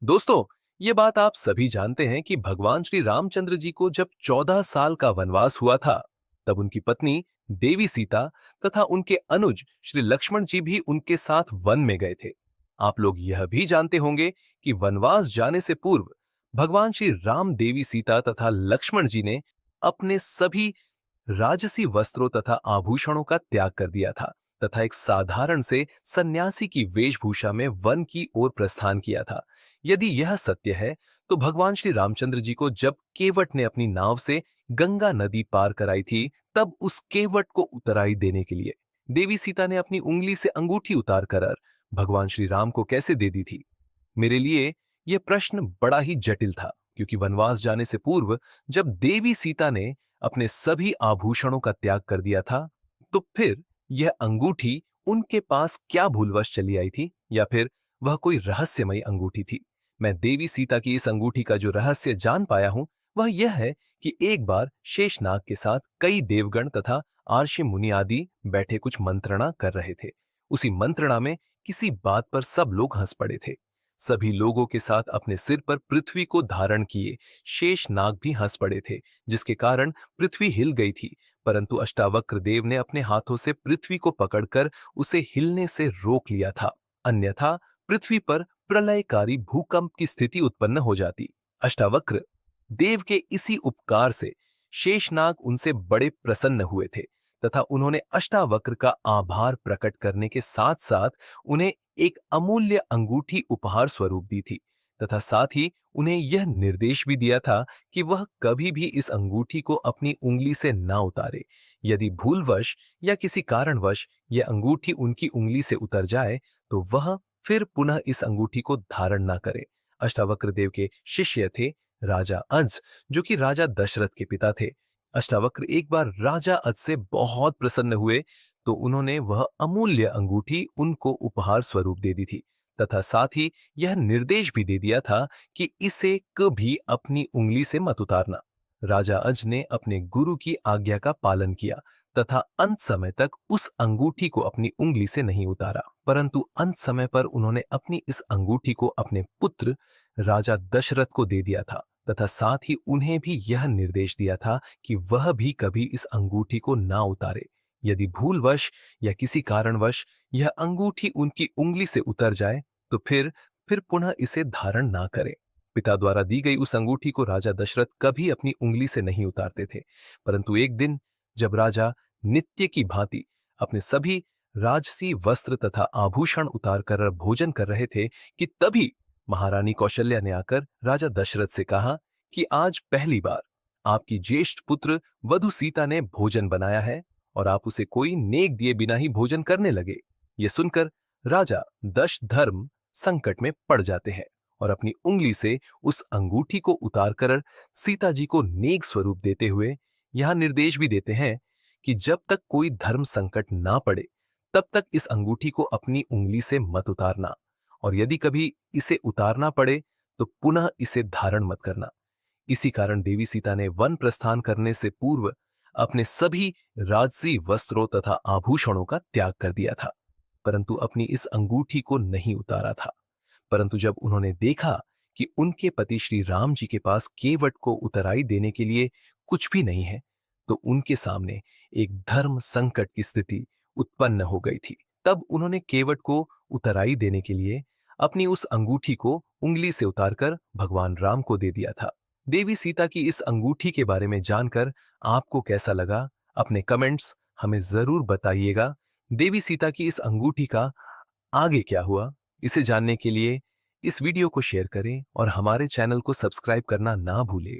दोस्तों, ये बात आप सभी जानते हैं कि भगवान श्री रामचंद्र जी को जब 14 साल का वनवास हुआ था, तब उनकी पत्नी देवी सीता तथा उनके अनुज श्री लक्ष्मण जी भी उनके साथ वन में गए थे। आप लोग यह भी जानते होंगे कि वनवास जाने से पूर्व भगवान श्री राम, देवी सीता तथा लक्ष्मण जी ने अपने सभी राजसी वस्त्रों तथा आभूषणों का त्याग कर दिया था तथा एक साधारण से सन्यासी की वेशभूषा में वन की ओर प्रस्थान किया था। यदि यह सत्य है, तो भगवान श्री रामचंद्र जी को जब केवट ने अपनी नाव से गंगा नदी पार कराई थी, तब उस केवट को उतराई देने के लिए देवी सीता ने अपनी उंगली से अंगूठी उतार कर भगवान श्री राम को कैसे दे दी थी? मेरे लिए यह प्रश्न बड़ा ही जटिल था, क्योंकि वनवास जाने से पूर्व जब देवी सीता ने अपने सभी आभूषणों का त्याग कर दिया था, तो फिर यह अंगूठी उनके पास क्या भूलवश चली आई थी, या फिर वह कोई रहस्यमयी अंगूठी थी? मैं देवी सीता की इस अंगूठी का जो रहस्य जान पाया हूं, वह यह है कि एक बार शेषनाग के साथ कई देवगण तथा आर्षि मुनि आदि बैठे कुछ मंत्रणा कर रहे थे। उसी मंत्रणा में किसी बात पर सब लोग हंस पड़े थे। सभी लोगों के साथ अपने सिर पर पृथ्वी को धारण किए शेषनाग भी हंस पड़े थे, जिसके कारण पृथ्वी हिल गई थी। परंतु अष्टावक्र देव ने अपने हाथों से पृथ्वी को पकड़कर उसे हिलने से रोक लिया था, अन्यथा पृथ्वी पर प्रलयकारी भूकंप की स्थिति उत्पन्न हो जाती। अष्टावक्र देव के इसी उपकार से शेषनाग उनसे बड़े प्रसन्न हुए थे तथा उन्होंने अष्टावक्र का आभार प्रकट करने के साथ साथ उन्हें एक अमूल्य अंगूठी उपहार स्वरूप दी थी तथा साथ ही उन्हें यह निर्देश भी दिया था कि वह कभी भी इस अंगूठी को अपनी उंगली से ना उतारे। यदि भूलवश या किसी कारणवश यह अंगूठी उनकी उंगली से उतर जाए, तो वह फिर पुनः इस अंगूठी को धारण ना करे। अष्टावक्र देव के शिष्य थे राजा अंस, जो कि राजा दशरथ के पिता थे। अष्टावक्र एक बार राजा अज से बहुत प्रसन्न हुए, तो उन्होंने वह अमूल्य अंगूठी उनको उपहार स्वरूप दे दी थी तथा साथ ही यह निर्देश भी दे दिया था कि इसे कभी अपनी उंगली से मत उतारना। राजा अज ने अपने गुरु की आज्ञा का पालन किया तथा अंत समय तक उस अंगूठी को अपनी उंगली से नहीं उतारा, परंतु अंत समय पर उन्होंने अपनी इस अंगूठी को अपने पुत्र राजा दशरथ को दे दिया था तथा साथ ही उन्हें भी यह निर्देश दिया था कि वह भी कभी इस अंगूठी को ना उतारे। यदि भूलवश या किसी कारणवश यह अंगूठी उनकी उंगली से उतर जाए, तो फिर पुनः इसे धारण ना करें। पिता द्वारा दी गई उस अंगूठी को राजा दशरथ कभी अपनी उंगली से नहीं उतारते थे, परंतु एक दिन जब राजा नित्य की भांति अपने सभी राजसी वस्त्र तथा आभूषण उतार कर भोजन कर रहे थे, कि तभी महारानी कौशल्या ने आकर राजा दशरथ से कहा कि आज पहली बार आपकी ज्येष्ठ पुत्र वधु सीता ने भोजन बनाया है और आप उसे कोई नेक दिए बिना ही भोजन करने लगे। यह सुनकर राजा दश धर्म संकट में पड़ जाते हैं और अपनी उंगली से उस अंगूठी को उतारकर सीता जी को नेक स्वरूप देते हुए यह निर्देश भी देते हैं कि जब तक कोई धर्म संकट ना पड़े, तब तक इस अंगूठी को अपनी उंगली से मत उतारना, और यदि कभी इसे उतारना पड़े तो पुनः इसे धारण मत करना। इसी कारण देवी सीता ने वन प्रस्थान करने से पूर्व अपने सभी राजसी वस्त्रों तथा आभूषणों का त्याग कर दिया था, परंतु अपनी इस अंगूठी को नहीं उतारा था। परंतु जब उन्होंने देखा कि उनके पति श्री राम जी के पास केवट को उतराई देने के लिए कुछ भी नहीं है, तो उनके सामने एक धर्म संकट की स्थिति उत्पन्न हो गई थी। तब उन्होंने केवट को उतराई देने के लिए अपनी उस अंगूठी को उंगली से उतारकर भगवान राम को दे दिया था। देवी सीता की इस अंगूठी के बारे में जानकर आपको कैसा लगा? अपने कमेंट्स हमें जरूर बताइएगा। देवी सीता की इस अंगूठी का आगे क्या हुआ, इसे जानने के लिए इस वीडियो को शेयर करें और हमारे चैनल को सब्सक्राइब करना ना भूलें।